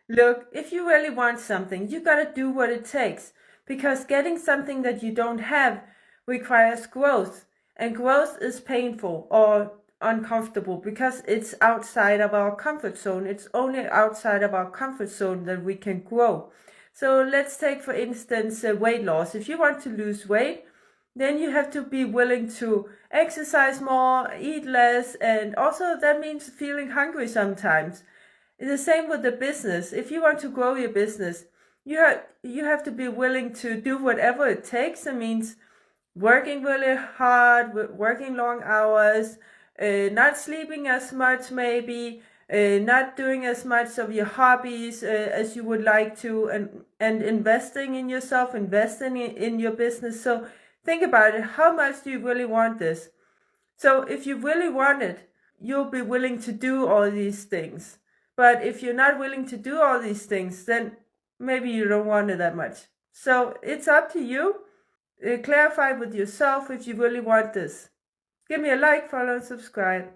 Look, if you really want something, you gotta do what it takes, because getting something that you don't have requires growth, and growth is painful or uncomfortable because it's outside of our comfort zone. It's only outside of our comfort zone that we can grow. So let's take, for instance, weight loss. If you want to lose weight, then you have to be willing to exercise more, eat less, and also that means feeling hungry sometimes. It's the same with the business. If you want to grow your business, you have to be willing to do whatever it takes. It means working really hard, working long hours, not sleeping as much maybe, not doing as much of your hobbies as you would like to, and investing in yourself, investing in your business. So think about it. How much do you really want this? So if you really want it, you'll be willing to do all these things. But if you're not willing to do all these things, then maybe you don't want it that much. So it's up to you. Clarify with yourself if you really want this. Give me a like, follow, and subscribe.